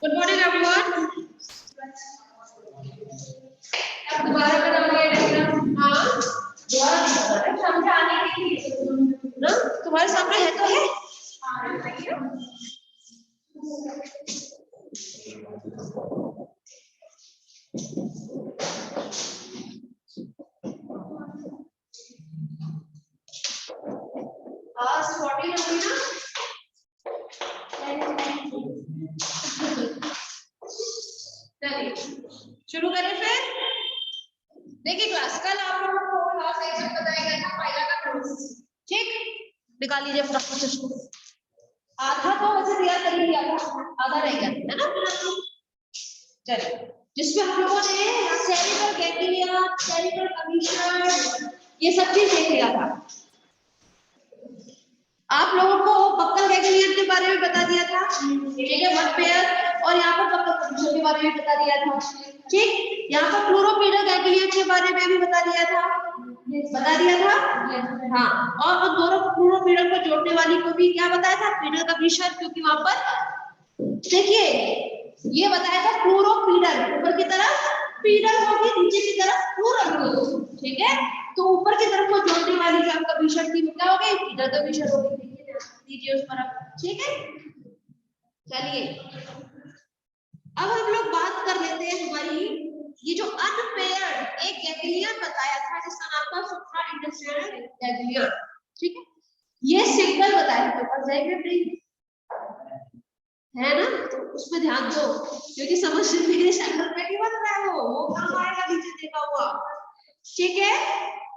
Good morning everyone. दोबारा बनाओगे diagram? हाँ दोबारा समझाने के लिए ना, तुम्हारे सामने है तो है। आज 14 होगी ना? चलिए शुरू करें फिर। देखिए क्लास कल आप लोगों को क्लास एग्जाम बताया गया था पाइला का प्रोसेस, ठीक? निकाल लीजिए फटाफट से इसको। आधा तो वैसे तैयार कर लिया था, आधा रह गया है ना। चलिए जिसमें हम लोगों ने सेरिब्रल गैंग्लिया, सेरिब्रल कमीशन ये सब चीज देख लिया था। आप लोगों को बक्कल गैंग्लियन के बारे में बता दिया था, ठीक है, वन पेयर, और यहाँ पर बक्कल कमीशन के बारे में बता दिया था, ठीक। यहाँ पर प्लूरोपीडल गैंग्लियन के बारे में भी बता दिया था, हाँ। और दोनों प्लूरोपीडल को जोड़ने वाली को भी क्या बताया था, पीडल कमीशन, क्योंकि वहां पर देखिए ये बताया था प्लूरोपीडल, ऊपर की तरफ पीडल होगी, नीचे की तरफ प्लूरल होगी, ठीक है। तो ऊपर की तरफ को जोड़ने वाली जो आपका कमीशन थी क्या हो गई, पीडल कमीशन हो गई। दीजिए उस पर आप, ठीक है। चलिए अब हम लोग बात कर लेते हैं हमारी ये जो अनपेयर्ड एक गैंग्लियन बताया था जिसका नाम था सुप्रा इंटेस्टाइनल गैंग्लियन, ठीक है। ये सिंगल बताया था, पर है ना, तो उसमें ध्यान दो क्योंकि समझ मेरे शक्ल पे नहीं बन रहा है, वो काम आएगा नीचे देखा हुआ, ठीक है।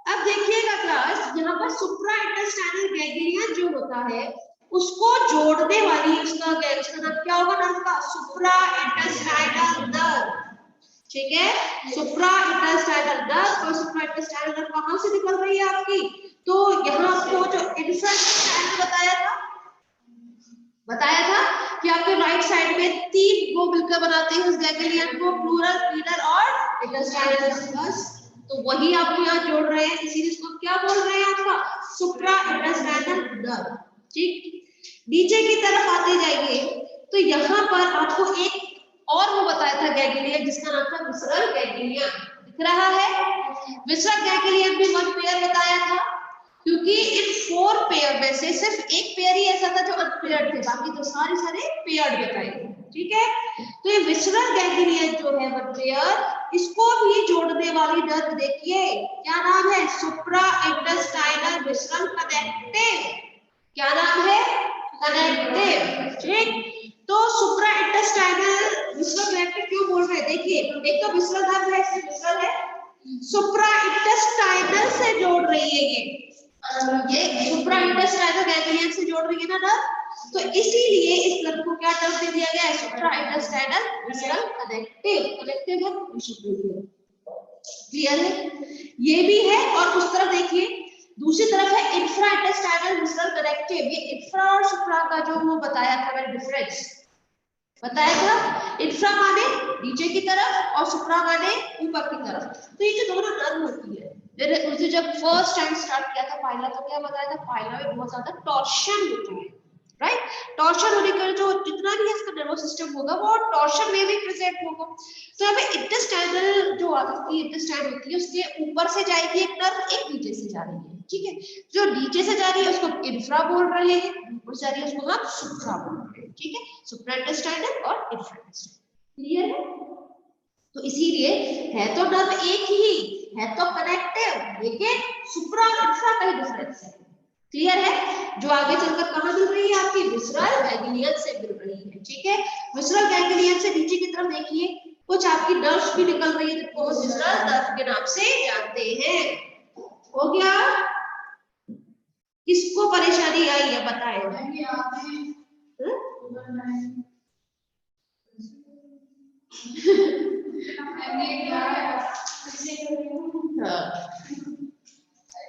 अब देखिएगा क्लास, यहाँ पर सुप्रा इंटेस्टाइनल गैंग्लियन जो होता है उसको जोड़ने वाली उसका नाम क्या होगा, नाम का सुप्रा इंटेस्टाइनल नर्व, ठीक है। सुप्रा इंटेस्टाइनल नर्व, और सुप्रा इंटेस्टाइनल नर्व कहां से निकल रही है आपकी, तो यहाँ आपको जो इंफ्रा इंटेस्टाइनल बताया था कि आपके राइट साइड में 3 वो मिलकर बनाते हैं उस गैंग्लियन को, प्लूरल, पीडल और इंटेस्टाइनल नर्व, तो वही आपको यहाँ जोड़ रहे हैं, इसीलिए इसको क्या बोल रहे हैं आपका सुप्रा इंटेस्टाइनल नर्व, ठीक। नीचे की तरफ आते जाइए तो यहाँ पर आपको एक और वो बताया था गैंग्लियन जिसका नाम था विसरल गैंग्लियन, दिख रहा है। विसरल गैंग्लियन भी वन पेयर बताया था, क्योंकि इन 4 पेयर में से सिर्फ एक पेयर ही ऐसा था जो अनपेयर्ड थे, बाकी तो सारे पेयर्ड बताए, ठीक है। तो ये विसरल गैंग्लियन जो है वन पेयर, इसको भी जोड़ने वाली नर्व देखिए क्या नाम है, सुप्रा इंटेस्टाइनल विसरल कनेक्टिव, क्या नाम है, कनेक्टिव, ठीक। तो सुप्रा इंटेस्टाइनल विसरल कनेक्टिव क्यों बोल रहे हैं, देखिए एक तो विसरल नर्व है, विसरल है, सुप्रा इंटेस्टाइनल से जोड़ रही है ये सुप्रा इंटेस्टाइनल गैंग्लियन से जोड़ रही है ना नर्व, तो इसीलिए इस नर्व को क्या टर्म दे दिया गया है, सुप्रा इंटेस्टाइनल विसरल कनेक्टिव, कनेक्टिव है, क्लियर है, ये भी है। और उस तरफ देखिए दूसरी तरफ है इंफ्रा इंटेस्टाइनल विसरल कनेक्टिव, ये इंफ्रा और सुप्रा का जो वो बताया था मैंने डिफरेंस बताया था, इंफ्रा माने नीचे की तरफ और सुप्रा माने ऊपर की तरफ, तो ये जो दोनों नर्व होती है, मैंने जब फर्स्ट टाइम स्टार्ट किया था पाइला तो क्या बताया था, पाइला में बहुत ज्यादा टॉर्शन होती है, राइट। टॉर्शन होने का जो जितना भी इसका नर्वस सिस्टम होगा वो टॉर्शन में भी प्रेजेंट होगा। तो यहाँ पे इंटेस्टाइनल जो आपकी इंटेस्टाइन होती है उसके ऊपर से जाएगी एक नर्व, एक नीचे से जा रही है, ठीक है। जो नीचे से जा रही है उसको इंफ्रा बोल रहे हैं, ऊपर से जा रही है उसको हम सुप्रा बोल रहे हैं, ठीक है। सुप्रा इंटेस्टाइनल और इंफ्रा इंटेस्टाइनल, क्लियर है। तो इसीलिए है तो नर्व एक ही है, तो कनेक्टिव, लेकिन सुप्रा और इंफ्रा का डिफरेंस है, क्लियर है। जो आगे चलकर कहां मिल रही है आपकी विसरल गैंग्लियन से मिल रही है, ठीक है। विसरल गैंग्लियन से नीचे की तरफ देखिए कुछ आपकी नर्व्स भी निकल रही है जिनको विसरल नर्व के नाम से जानते हैं। हो गया, किसको परेशानी आई है बताएं।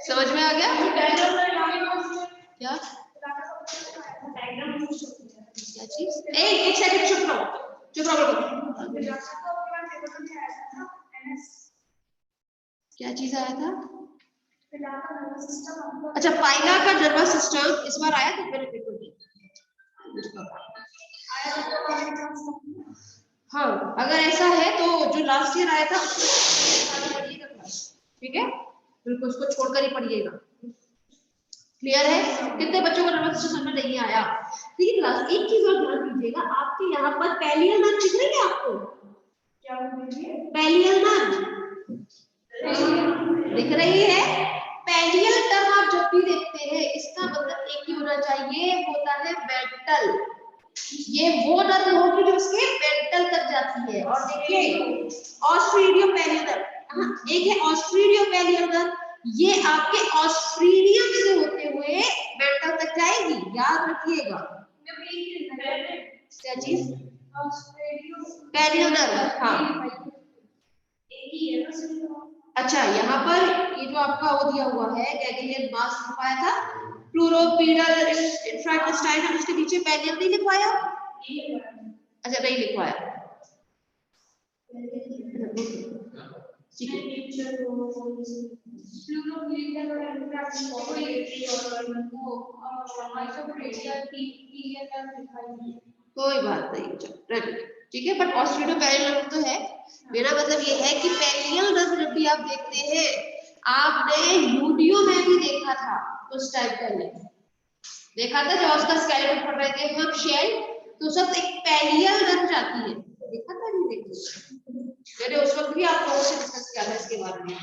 समझ में आ गया क्या, क्या चीज, एक सेकंड चुप रहो, क्या चीज आया था, अच्छा पाइला का नर्वस सिस्टम इस बार आया था मेरे पेपर में, हाँ, अगर ऐसा है तो जो लास्ट ईयर आया था ठीक है, बिल्कुल उसको छोड़कर ही पढ़िएगा। क्लियर है? कितने बच्चों को नर्वस सिस्टम समझ नहीं आया? ठीक है क्लास, एक चीज और ध्यान दीजिएगा, आपके यहाँ पर पैलियल नर्व दिख रही है आपको? क्या पैलियल नर्व दिख रही है? पैलियल टर्म आप जब भी देखते हैं इसका मतलब एक ही होना चाहिए, होता है वेंट्रल। ये वो नर्व होगी जो उसके वेंट्रल तक जाती है। और देखिए ऑस्ट्रियोपेलियर, एक है ऑस्ट्रियोपेलियर, ये आपके ऑस्ट्रिडियम से होते हुए वेंट्रल तक जाएगी, याद रखिएगा। क्या चीज? पेलियर। हाँ अच्छा, यहाँ पर ये जो आपका वो दिया हुआ है गैंग्लियन मास लिखवाया था, प्लूरोपीडल इंफ्रास्टाइनम, उसके नीचे पेलियर नहीं लिखवाया? अच्छा नहीं लिखवाया, ठीक है। कोई बात नहीं, ठीक है। बट ऑस्ट्रियोपेलियर तो है, मेरा मतलब ये है कि पेलियल नर्व जब भी आप देखते हैं, आपने वीडियो में भी देखा था उस टाइप का, देखा था जब उसका स्केलेटन पढ़ रहे थे हम शेल, तो सब एक पेलियल नर्व जाती है, देखा था नहीं देखा? मैंने उस वक्त भी आप लोगों से डिस्कस किया था इसके बारे में।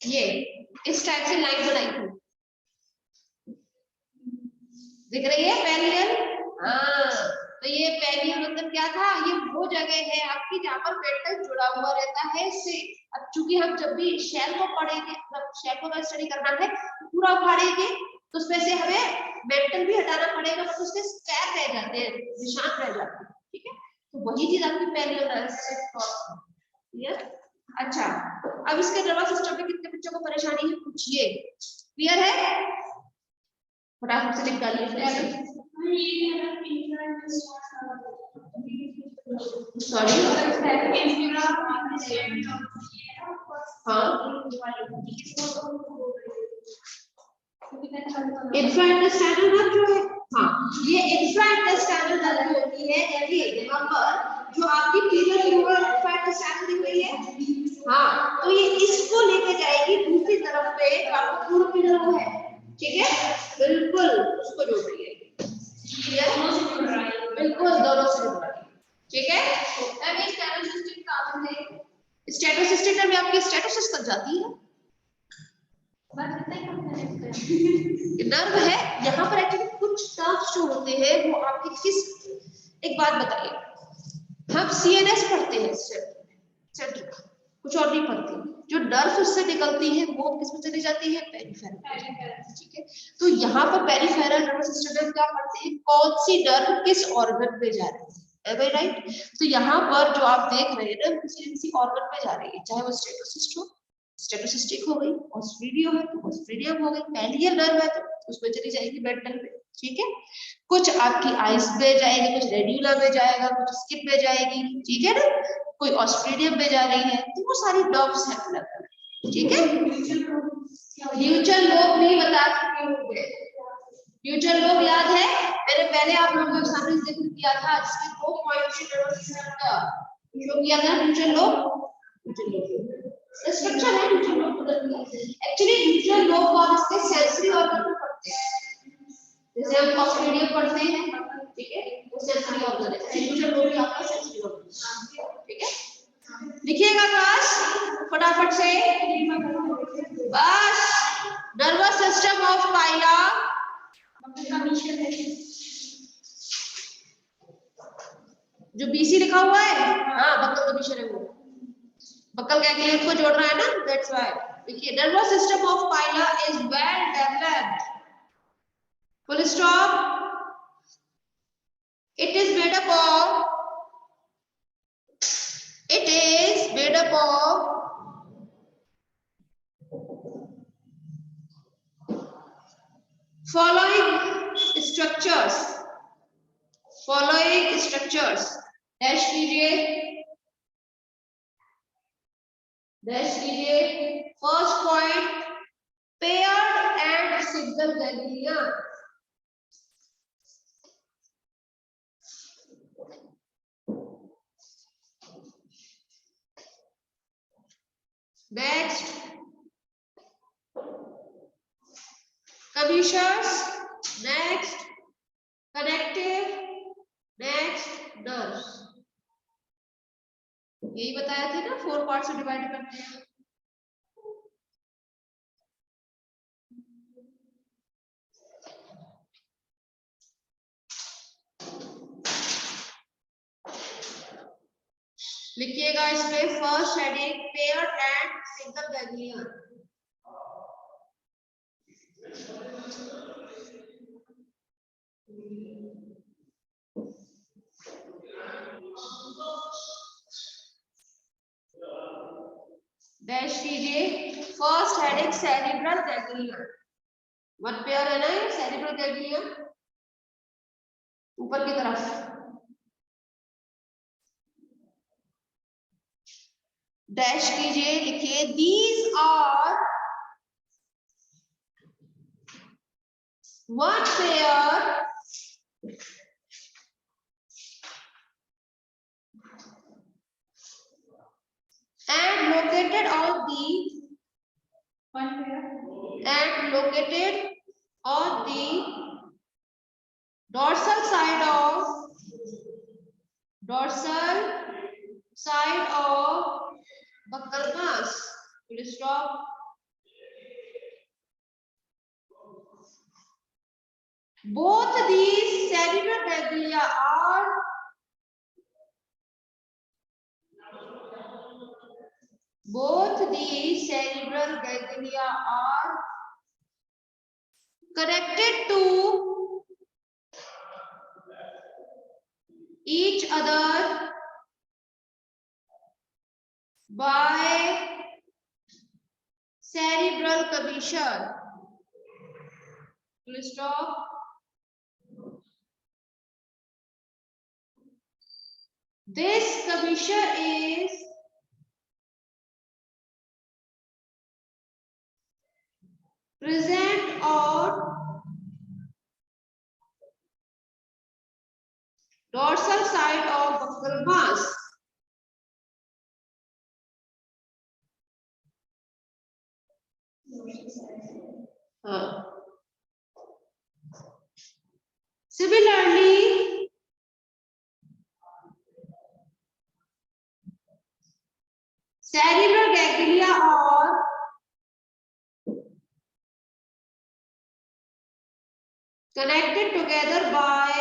ये इस टाइप से लाइन बनाई थी, दिख रही है पेलियल? हाँ, तो ये पेलियल मतलब क्या था? ये वो जगह है आपकी जहाँ पर वेंट्रल जुड़ा हुआ रहता है इससे। अब चूंकि हम जब भी शेल को पढ़ेंगे, मतलब शेल को स्टडी करना है पूरा उखाड़ेंगे तो उसमें से हमें वेंट्रल भी हटाना पड़ेगा, तो उसके स्पैर रह जाते हैं, निशान रह जाते हैं, ठीक है। तो वही चीज आपकी पेलियल से क्लियर? अच्छा, अब इसके नर्वस सिस्टम में कितने बच्चों को परेशानी है पूछिए? क्लियर है? फटाफट से लिख डालिए। सॉरी, हाँ इंफ्रास्ट्रक्चरल नर्व जो है, हाँ ये इंफ्रास्ट्रक्चरल नर्व होती है। देखिए यहाँ पर जो आपकी पीरियड इंफ्रास्ट्रक्चरल दिख रही है, हाँ तो ये इसको लेके जाएगी दूसरी तरफ पे, आपको पूरा पीरियड वो है, ठीक है, बिल्कुल उसको जोड़ रही है, बिल्कुल दोनों से जोड़ रही है, ठीक है। अब ये स्टेटोसिस्टिक काम है, स्टेटोसिस्टिक में आपकी स्टेटोसिस तक जाती है, नर्व है। यहाँ पर एक्चुअली कुछ टर्म्स जो होते हैं वो आपके किस, एक बात बताइए, हम सीएनएस पढ़ते हैं सेंट्रल, कुछ और नहीं पढ़ते, जो नर्व उससे निकलती है वो किस में चली जाती है? पेरिफेरल, ठीक है। तो यहाँ पर पेरिफेरल नर्वस सिस्टम में क्या पढ़ते हैं? कौन सी नर्व किस ऑर्गन पे जा रही है, am I right? तो यहाँ पर जो आप देख रहे हैं ना, किसी ऑर्गन पे जा रही है, चाहे वो स्टेटोसिस्ट हो, स्टेटोसिस्टिक हो गई, ऑस्ट्रिडियो है तो ऑस्ट्रिडियम हो गई, पेलियल नर्व है तो उसमें चली जाएगी वेंट्रल पे, ठीक है। कुछ आपकी आइस पे जाएगी, कुछ रेडिकुला में जाएगा, कुछ स्किन में जाएगी, ठीक है ना, कोई ऑस्ट्रिडियम में जा रही है, तो वो सारी नर्व्स है अलग अलग, ठीक है। न्यूट्रल लोब भी बता चुके होंगे, न्यूट्रल लोब याद है, मैंने पहले आप लोगों को सामने जिक्र किया था, जिसमें 2 पॉइंट नर्वस सिस्टम का जो किया था न्यूट्रल लोब, स्ट्रक्चर है neutral lobe. Actually neutral lobe को आप इसके सेंसरी ऑर्गन में पढ़ते हैं, जैसे हम ऑस्ट्रेडियम पढ़ते हैं, ठीक है, वो सेंसरी ऑर्गन है, न्यूट्रल लोब भी आपका सेंसरी ऑर्गन, ठीक है। लिखिएगा क्लास फटाफट से, बस नर्वस सिस्टम ऑफ पाइला, जो बीसी लिखा हुआ है, हाँ बक्कल कमीशन है, वो बक्कल गैंग्लियन को जोड़ रहा है ना, दैट्स व्हाई। देखिए nervous system of Pila is well developed, full stop. It is made up of following structures, dash कीजिए, first point single ganglion. Next commissures, next connective, next nerves. यही बताया था ना, 4 पार्ट से डिवाइड करते हैं। लिखिएगा इसमें first heading paired and single ganglion. Dash कीजिए first heading cerebral ganglion. One pair है ना ये सेरिब्रल गैंग्लियन, ऊपर की तरफ। डैश कीजिए, लिखिए these are one pair and located on the dorsal side of buccal mass. Full stop. Both these cerebral ganglia are connected to each other by cerebral commissure. Full stop. This commissure is present on dorsal side of buccal mass. Similarly, cerebral ganglia are connected together by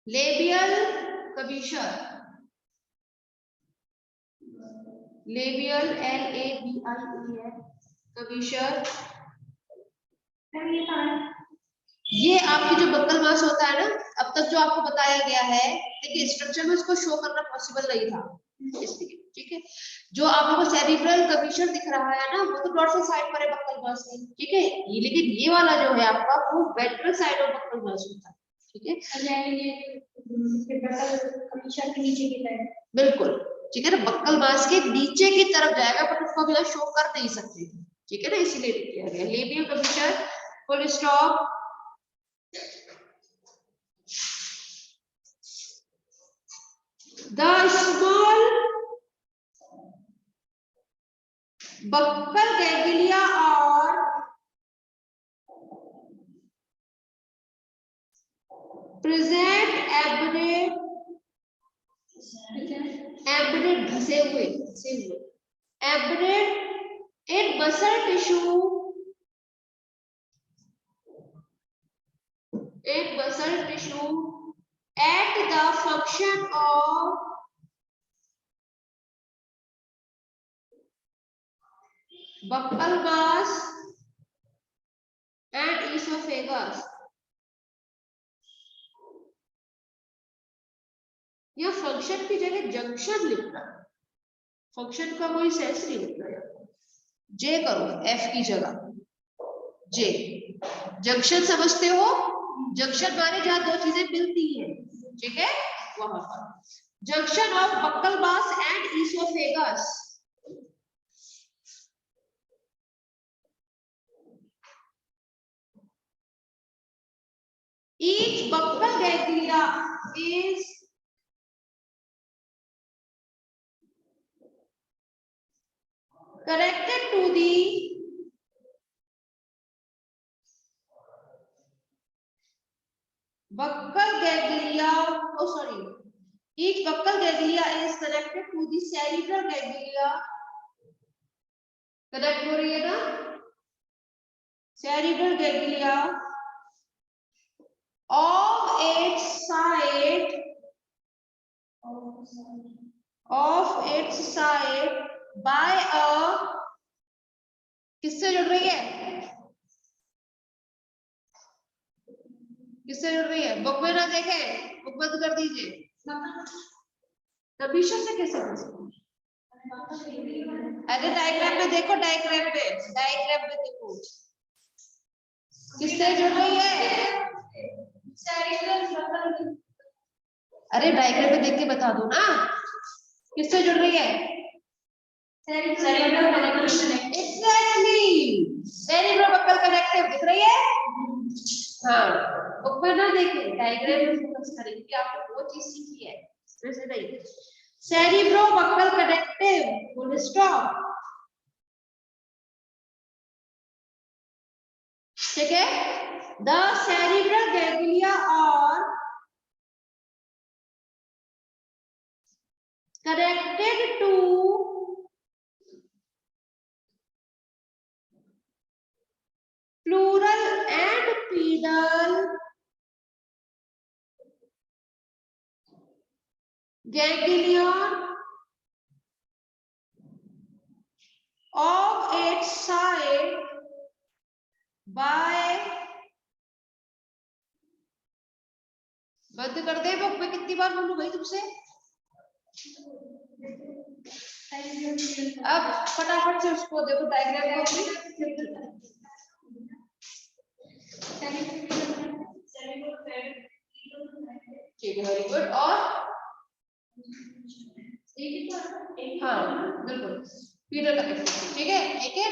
labial commissure. Labial LABIAL commissure। ये आपकी जो buckle मास होता है ना, अब तक जो आपको बताया गया है, देखिए स्ट्रक्चर में उसको शो करना पॉसिबल नहीं था इसलिए, ठीक है। जो आप लोगों को सेरिब्रल कमीशन दिख रहा है ना, वो तो डॉर्सल साइड पर है बक्कल मास में, ठीक है। ये लेकिन ये वाला जो है आपका, वो वेंट्रल साइड ऑफ बक्कल मास होता है, ठीक है। कमीशन के नीचे की तरफ, बिल्कुल, ठीक है ना, बक्कल मास के नीचे की तरफ जाएगा, बट उसको अभी शो कर नहीं सकते, ठीक है ना, इसीलिए किया गया labial commission. Full stop. The small buccal ganglia are present embedded घसे हुए embedded in muscle tissue at the function of buccal mass and esophagus। यह फंक्शन की जगह जंक्शन लिखना, फंक्शन का कोई सेंस नहीं लिखना, जे करो एफ की जगह जे। जंक्शन समझते हो, जंक्शन माने जहां दो चीजें मिलती हैं, ठीक है, वहां पर। Junction of buccal mass and esophagus. Each buccal ganglia is connected to the buccal ganglia. Oh, sorry. Each buccal ganglia is connected to the cerebral ganglia. Connect हो रही है ना? Cerebral ganglia of its side by a किससे जुड़ रही है? किससे जुड़ रही है? बुक में ना देखें, बुक बंद कर दीजिए। तभी से कैसे कर सकते? अरे डायग्राम में देखो, डायग्राम में देखो किससे जुड़ रही है? अरे डायग्राम में देख के बता दो ना, किससे जुड़ रही है? एग्जैक्टली, सेरिब्रोबक्कल कनेक्टिव दिख रही है? हाँ, ऊपर ना देखें, डायग्राम में फोकस करें क्योंकि आपने वो चीज सीखी है, वैसे नहीं। सेरिब्रोबक्कल कनेक्टिव, फुल स्टॉप। ठीक है? The cerebral ganglia are connected to pleural and pedal ganglion of its side by बंद कर दे बुक में, कितनी बार बोलूं भाई तुमसे? अब फटाफट से उसको देखो, डायग्राम को ठीक है, वेरी गुड। और हाँ बिल्कुल, पीडल कनेक्टिव, ठीक है। एक है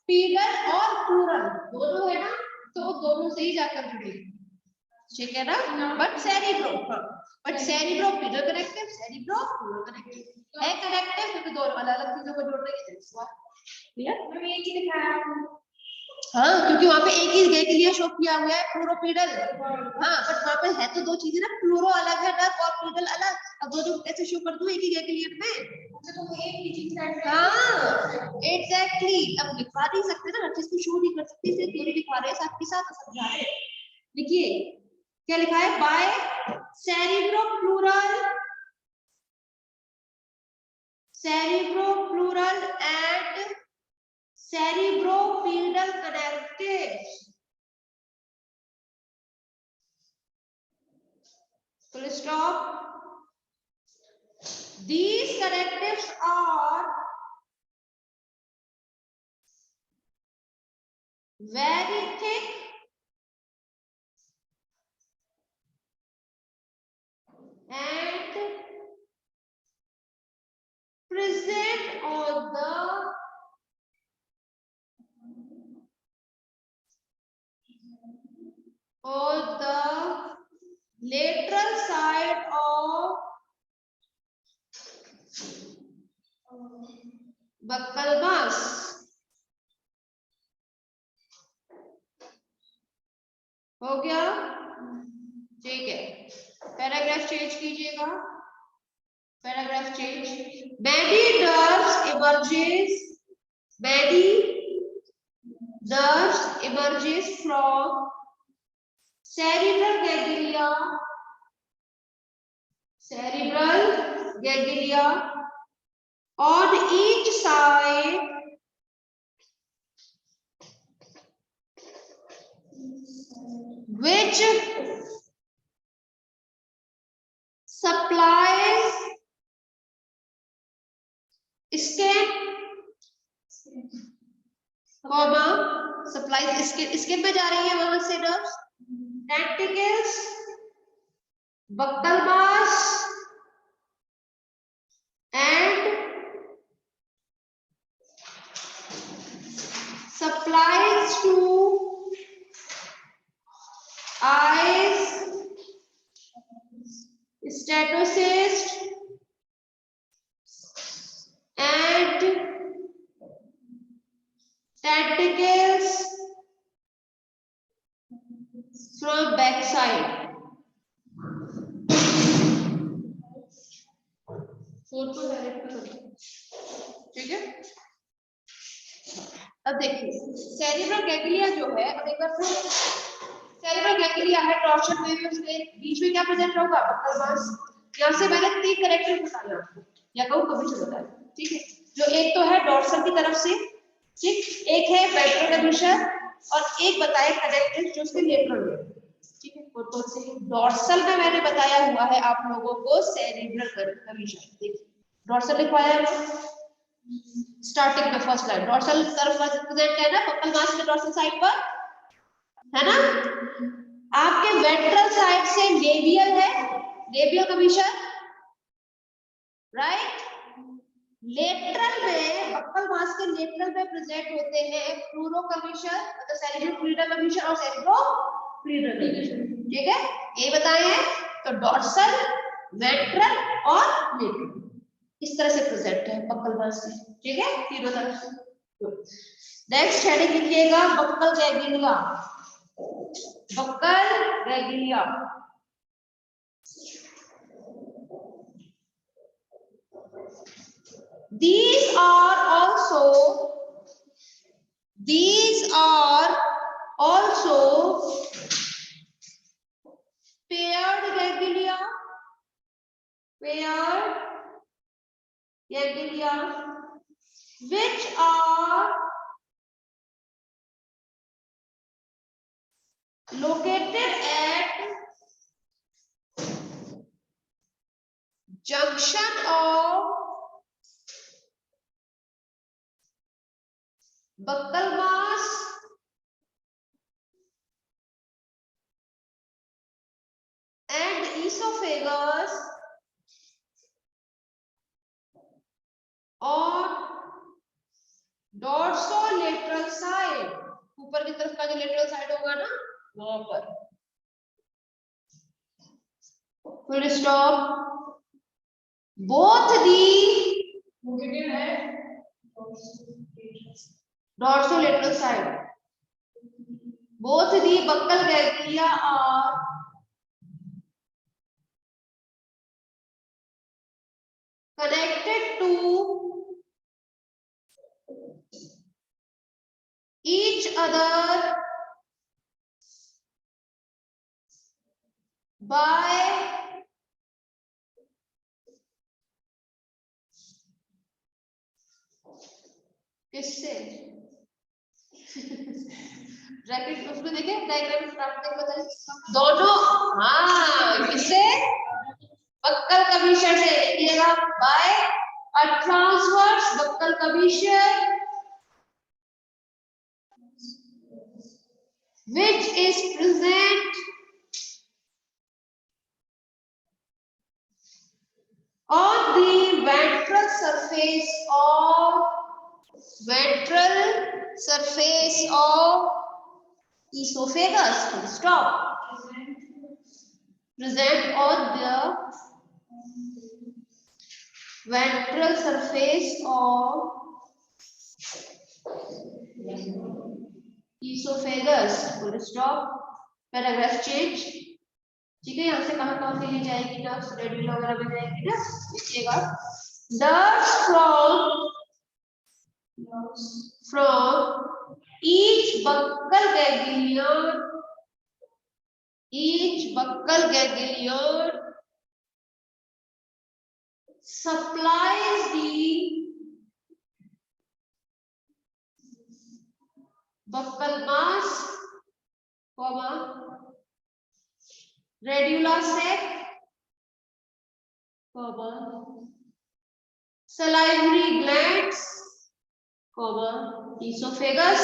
पीडल और प्लूरल, दोनों है ना, तो दोनों से ही जाकर जुड़ेगी, ठीक है ना। But cerebropedal connective, cerebropleural connective है कनेक्टिव, क्योंकि दोनों अलग अलग चीजों को जोड़ रही है। क्लियर? मैंने एक ही दिखाया। हाँ, क्योंकि वहाँ पे एक ही गैंग्लिया शो किया हुआ है, प्लूरोपीडल। हाँ, बट वहाँ पे है तो दो चीजें ना, प्लूरो अलग है ना और पीडल अलग। अब दोनों कैसे शो कर दूं एक ही गैंग्लियन में? तो वो एक ही चीज है। हाँ, एग्जैक्टली। अब लिखवा नहीं सकते ना, हर चीज को शो नहीं कर सकते, इसलिए थ्योरी लिखवा रहे हैं साथ के साथ, समझा रहे हैं। लिखिए क्या लिखा है? By cerebroplural and cerebropedal connectives. Full stop. These connectives are very thick and present on the lateral side of buccal mass. हो गया? ठीक है, पैराग्राफ चेंज कीजिएगा, paragraph change. Many nerves emerges from cerebral ganglia on each side which supplies skin, supplies skin में जा रही है वहां से nerves, tentacles, buccal mass and supplies to eyes, statocyst and tentacles from backside. ठीक है। अब देखिए सेरिब्रल गैंग्लिया जो है, अब एक बार सेरिब्रल गैंग्लिया है डॉर्सल वेव, उसके बीच में क्या प्रेजेंट होगा? बक्कल मास। यहाँ से मैंने 3 कैरेक्टर बताए आपको, या कहूँ कभी से बताया, ठीक है। जो एक तो है डॉर्सल की तरफ से, ठीक, एक है वेंट्रल कमीशन और एक बताया कनेक्टेड जो उसके लेटरल में, ठीक है। तो डॉर्सल में मैंने बताया हुआ है आप लोगों को सेरिब्रल कमीशन। देखिए डॉर्सल लिखवाया है स्टार्टिंग में फर्स्ट लाइन, डॉर्सल तरफ प्रेजेंट है ना बक्कल मास के डॉर्सल साइड पर, है ना। आपके वेंट्रल साइड से लेबियल है, लेबियल कमीशन, राइट। लेटरल में बक्कल मास के लेटरल में प्रेजेंट होते हैं फ्लूरो कमीशन, मतलब सेरिब्रो फ्लूइडल कमीशन और सेरिब्रो फ्लूइडल कमीशन, ठीक है। ये बताए हैं। तो डॉर्सल, वेंट्रल और लेटरल इस तरह से प्रेजेंट है बक्कल मास में, ठीक है, तीनों तरफ से। नेक्स्ट हेडिंग लिखिएगा buccal ganglia, buccal ganglia. These are also paired ganglia, which are located at junction of buccal mass and esophagus on dorsolateral side, ऊपर की तरफ का जो लेटरल साइड होगा ना वहां पर। Full stop. Both the located है dorsolateral side, both the buccal ganglia are connected to each other by किससे? ब्रैकेट उसमें देखे डायग्राम देख बताइए दोनों, हाँ किससे? बक्कल कमीशन से। लिखिएगा by a transverse buccal commissure which is present on the ventral surface of esophagus. Stop. Present on the ventral surface of esophagus. Full stop. Paragraph change. ठीक है, यहाँ से कहाँ से ली जाएगी ना, रेडियल वगैरह में जाएगी ना, लिखिएगा Thus from each buccal ganglion supplies the buccal mass, radula sac, salivary glands, esophagus.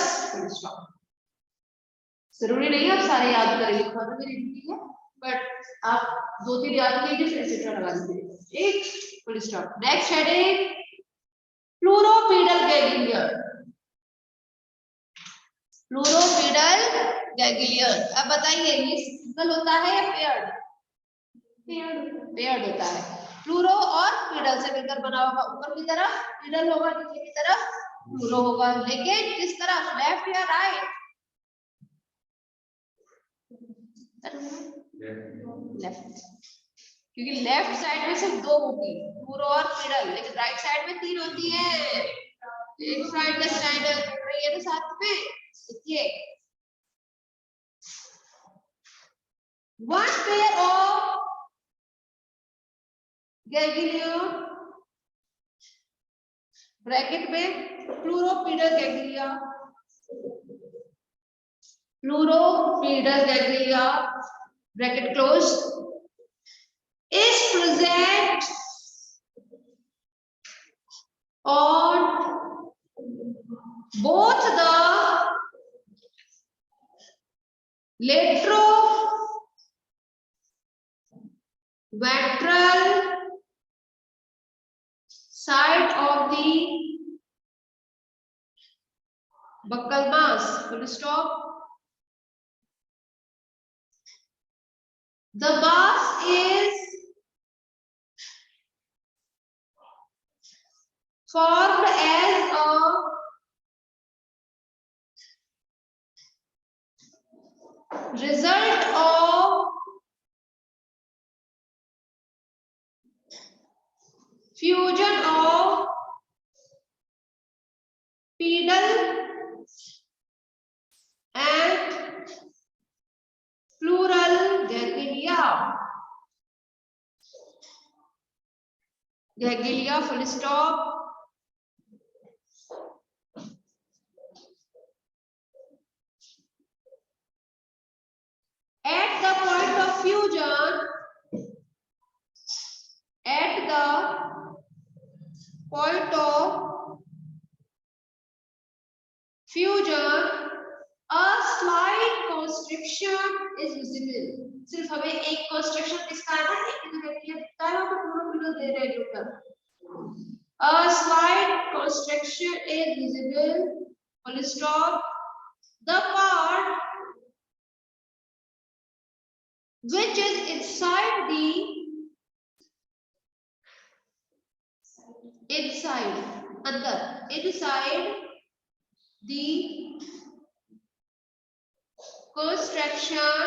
जरूरी नहीं है आप सारे याद करें, लिखवा दो मेरी, ठीक है। बट आप 2-3 याद कीजिए फिर एटसेट्रा लगा दीजिए। एक full stop. Next heading pleuropedal ganglion. Pleuropedal ganglion. अब बताइए ये सिंगल होता है या पेयर्ड? पेयर्ड होता है। प्लूरो और पीडल से मिलकर बना होगा। ऊपर की तरफ पीडल होगा, नीचे की तरफ प्लूरो होगा। लेकिन किस तरफ, लेफ्ट या राइट? लेफ्ट, क्योंकि लेफ्ट साइड में सिर्फ 2 होगी, प्लूरो और पीडल, लेकिन राइट साइड में 3 होती है। एक साइड का स्टैंडर्ड पढ़ रही है ना साथ में। देखिए, one pair of ganglion bracket में pleuropedal ganglia, pleuropedal ganglia bracket close is present on both the lateroventral side of the buccal mass. Full stop. The mass is formed as a result of fusion of pedal and pleural ganglia. Ganglia, full stop. At the point of fusion, at the point of fusion, a slight constriction is visible. सिर्फ हमें एक constriction दिखता है ना, एक ganglia दिखता है, तो पूरा वीडियो दे रहे हैं doctor. A slight constriction is visible. Full stop. The part which is inside the constriction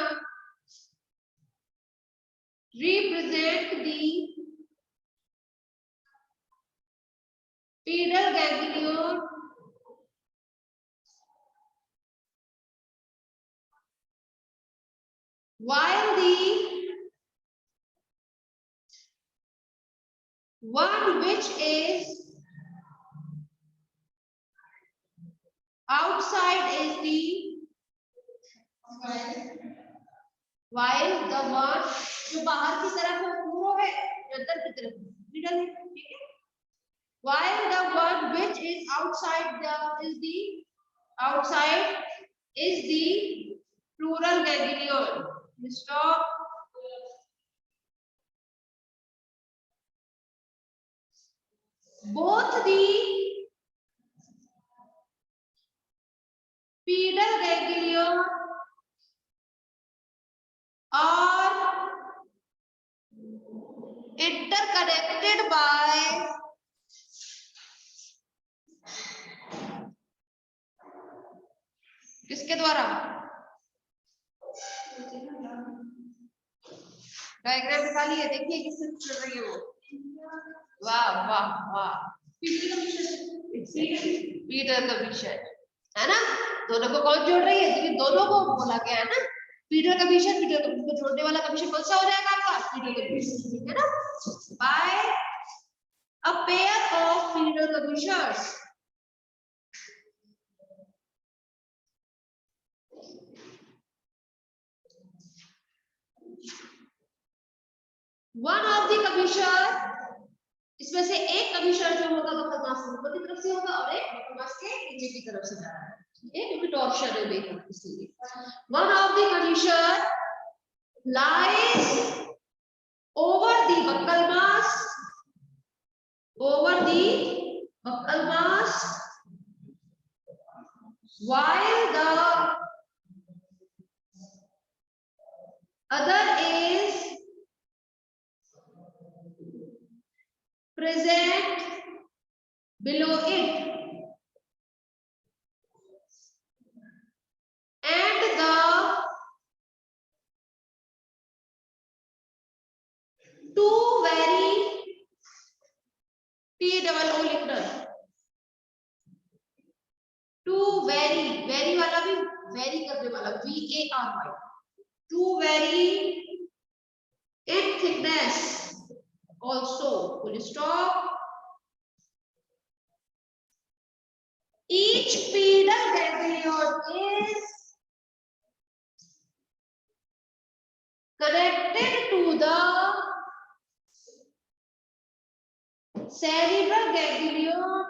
represent the pedal ganglion while the one which is outside is the while the one जो बाहर की तरफ है pleuro है, अंदर की तरफ middle है, ठीक है। While the one which is outside is the pleural ganglion. Stop. Both the pedal ganglion are interconnected by किसके द्वारा? डायग्राम निकालिए, देखिए किससे चल रही है वो। वाह वाह वाह, पीडल का विषय है ना। दोनों को कौन जोड़ रही है? क्योंकि दोनों को बोला गया है ना, पीडल का विषय, पीडल को जोड़ने वाला का विषय कौन सा हो जाएगा आपका? पीडल का विषय, ठीक है ना। By a pair of pedal का विषय, वन ऑफ द कमिश्नर, इसमें से एक कमिश्नर जो होगा बक्कल मास के ऊपर की तरफ से होगा और एक बक्कल मास के नीचे की तरफ से जा रहा है, ठीक है, क्योंकि टॉर्शन है बेहद, इसलिए one of the commissioner lies over the buccal mass, over the buccal mass, while the other is present below it, and the two very T-double-O लिखना, two very वाला भी very करने वाला VARY, two very in thickness also, full stop. Each pedal ganglion is connected to the cerebral ganglion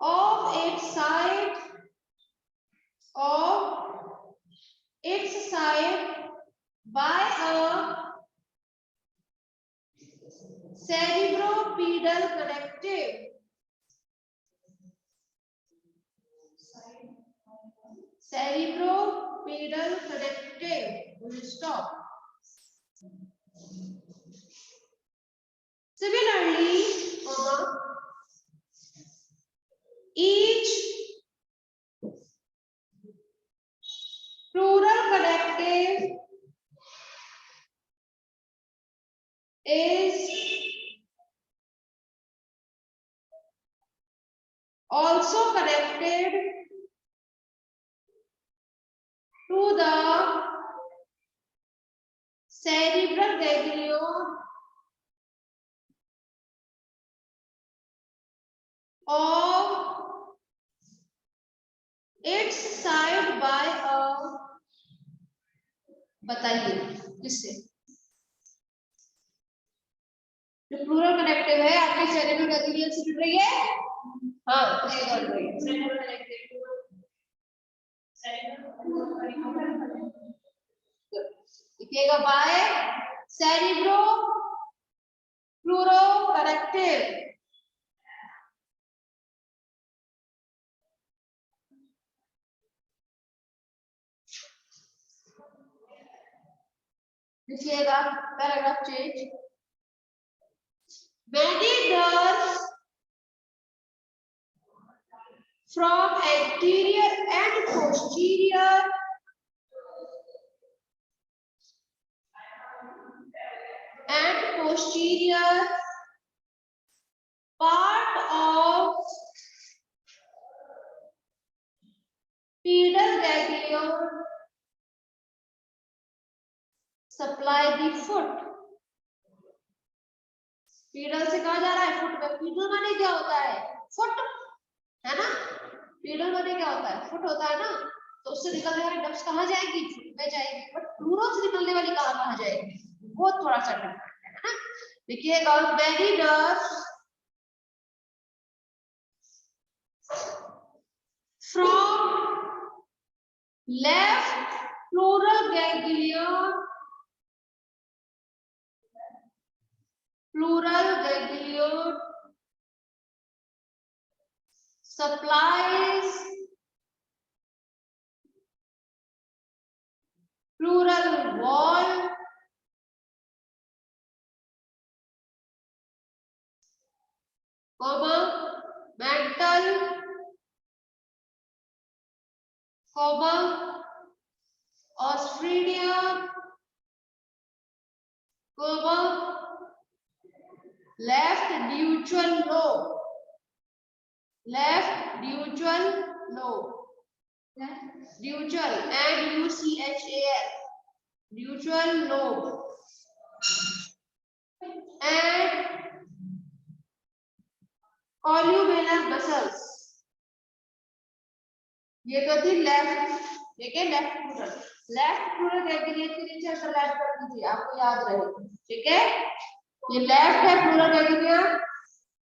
of its side by a cerebropedal connective. Cerebropedal connective. Full stop. Similarly, each pleural connective is also connected to the cerebral ganglion of its side by a, बताइए किससे, जो plural connective है आपके cerebral ganglion से जुड़ रही है, हाँ ये जुड़ रही है सेरेब्रल कनेक्टिव, लिखिएगा बाय सेरेब्रो प्लूरो कनेक्टिव. लिखिएगा paragraph change. Many nerves from anterior and posterior part of pedal ganglion supply the foot. Pedal से कहा जा रहा है फुट में. पीडल माने क्या होता है, फुट है ना. पीडल माने क्या होता है, फुट होता है ना. तो उससे निकलने वाली डब्स कहाँ जाएगी, फुट में जाएगी. बट प्लूरल से निकलने वाली कहाँ जाएगी, वो थोड़ा सा डिफरेंट है ना. देखिएगा many nerves from left pleural ganglion supplies pleural wall mental ostridium left neural lobe, neural and UCHAL, neural lobe, and columnar muscles. ये तो थी लेफ्ट, देखिए लेफ्ट प्लूरल गैंग्लियन के नीचे अंडरलाइन कर दीजिए, आपको याद रहे. ठीक है, ये लेफ्ट है प्लूरल गैंग्लियन.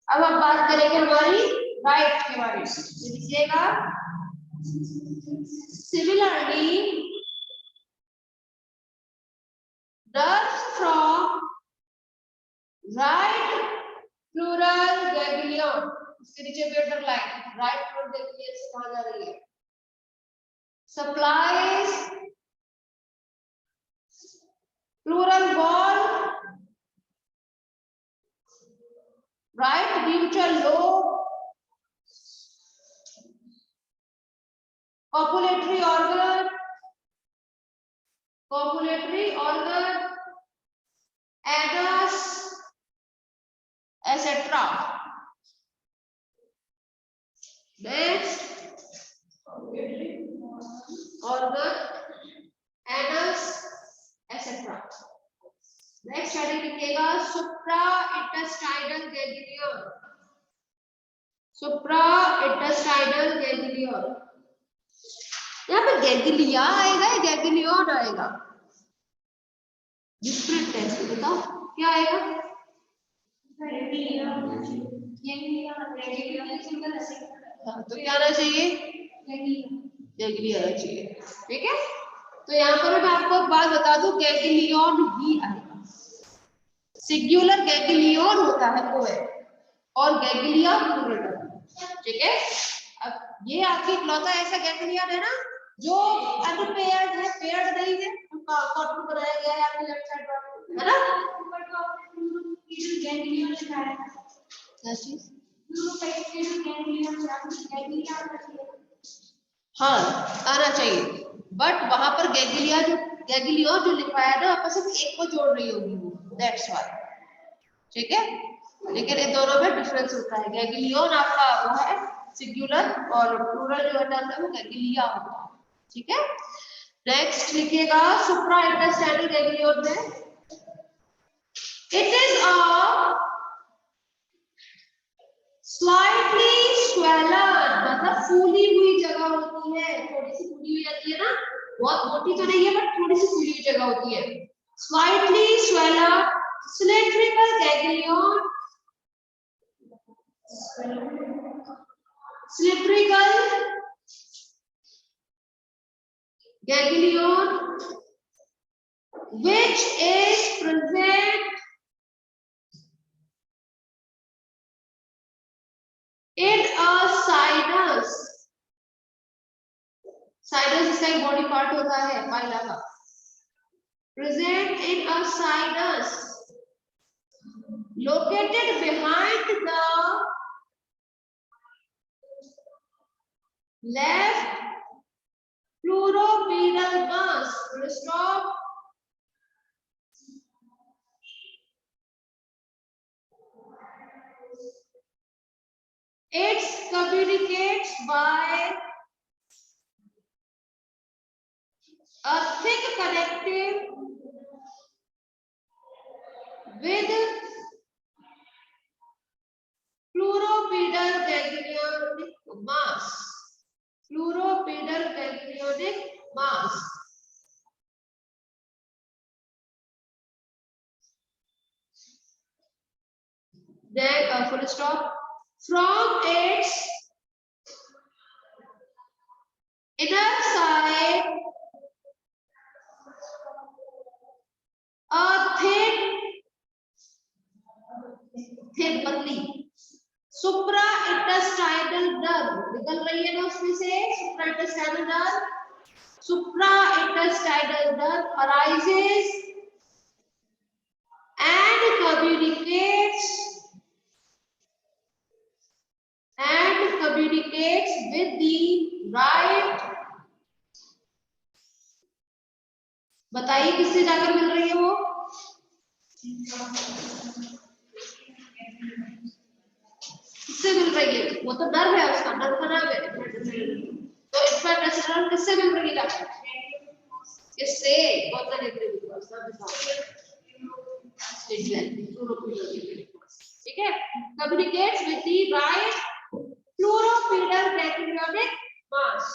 अब हम बात करेंगे हमारी राइट के बारे में. लिखिएगा सिमिलरली राइट प्लूरल गैंग्लियन, इसके नीचे भी अंडरलाइन, राइट प्लूरल गैंग्लियन से कहा जा रही है। Supplies pleural wall, right visceral lobe, copulatory organ, anus, etc. Next, organ, anus, etc. Next heading लिखिएगा supra intestinal ganglion, supra intestinal ganglion. यहाँ पे गैंग्लिया आएगा या गैंग्लियन आएगा? डिफरेंट है, इसको बताओ क्या आएगा? तो क्या आना चाहिए? गैंग्लिया आना चाहिए। ठीक है, तो यहाँ पर मैं आपको एक बात बता दूं, गैंग्लियन ही आएगा। सिंगुलर गैंग्लियन होता है कोएड और गैंग्लिया प्लूरल। ठीक है, अब ये आपकी इकलौता ऐसा गैंग्लियन है ना जो अनपेयर्ड है, पेयर्ड नहीं है, कॉटन बनाया गया है आपकी लेफ्ट साइड पर, है ना? ऊपर तो आपने गैंग्लियन लिखा है, क्या चीज? हाँ आना चाहिए, बट वहां पर गैंग्लियन जो लिखवाया है ना, आपस में एक को जोड़ रही होगी वो, दैट्स व्हाई। ठीक है, लेकिन इन दोनों में डिफरेंस होता है। गैंग्लियन आपका वो है सिंगुलर और प्लूरल जो टर्म है वो गैंग्लिया होता है। ठीक है, नेक्स्ट लिखिएगा सुप्रा इंटेस्टाइनल गैंग्लियन में it is a slightly swollen, मतलब फूली हुई जगह होती है, थोड़ी सी फूली हुई जाती है ना, बहुत मोटी तो नहीं है बट थोड़ी सी फूली हुई जगह होती है। Slightly swollen cylindrical ganglion, cylindrical ganglion which is present in a sinus, sinus इसका एक बॉडी पार्ट होता है पाइला का, present in a sinus located behind the left pleuropedal mass. Stop. It communicates by a thick connective with pleuropedal ganglionic mass. Pleuropedal ganglionic mass. Then full stop. From its inner side, a thin पतली सुप्रा intestinal nerve निकल रही है ना उसमें से, supra intestinal nerve, supra intestinal nerve arises and communicates with the right, बताइए किससे जाकर मिल रही है वो? किससे मिल रही है? वो तो नर्व है, उसका नर्व का नाम है, तो इंफ्रास्ट्रक्चर किससे मिल रही है जाकर? किससे? कौन सा नेत्र विकास का बताओ? ठीक है, communicates with the right pleuropedal ganglionic mass.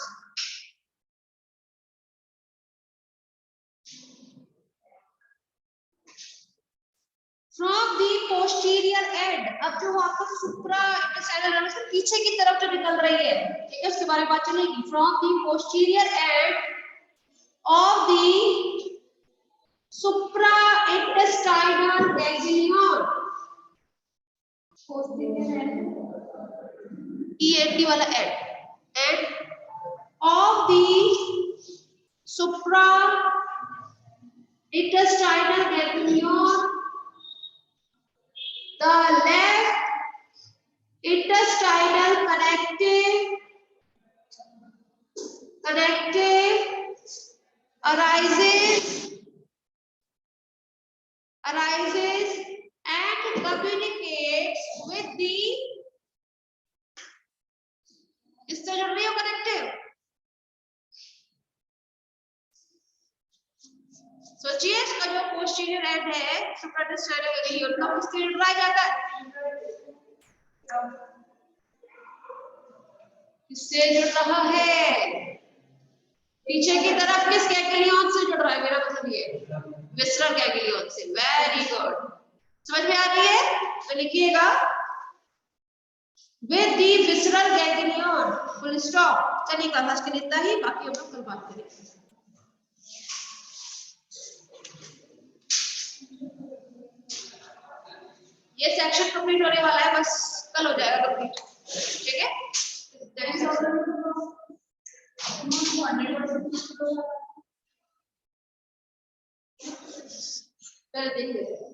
From the posterior end, अब जो आपका सुप्रा इंटेस्टाइनल नर्व से पीछे की तरफ जो निकल रही है, ठीक है, उसके बारे में बात चलेगी। From the posterior end of the supraintestinal ganglion, ENT वाला and of the supraintestinal ganglion, the left intestinal connective arises and communicates with the, इससे जुड़ रही हो कनेक्टिव, सोचिए इसका जो पोस्टीरियर एंड है सुप्राइंटेस्टाइनल गैंग्लियन का, उससे जुड़ रहा जाता है, इससे जुड़ रहा है, पीछे की तरफ किस गैंग्लियन से जुड़ रहा है, मेरा मतलब ये विसरल गैंग्लियन से। वेरी गुड, समझ में आ रही है तो लिखिएगा with the visceral ganglion, full stop. चलिए आज के लिए इतना ही, बाकी हम लोग कल बात करेंगे। ये सेक्शन कंप्लीट होने वाला है, बस कल हो जाएगा कंप्लीट, ठीक है। पहले देख लेते हैं।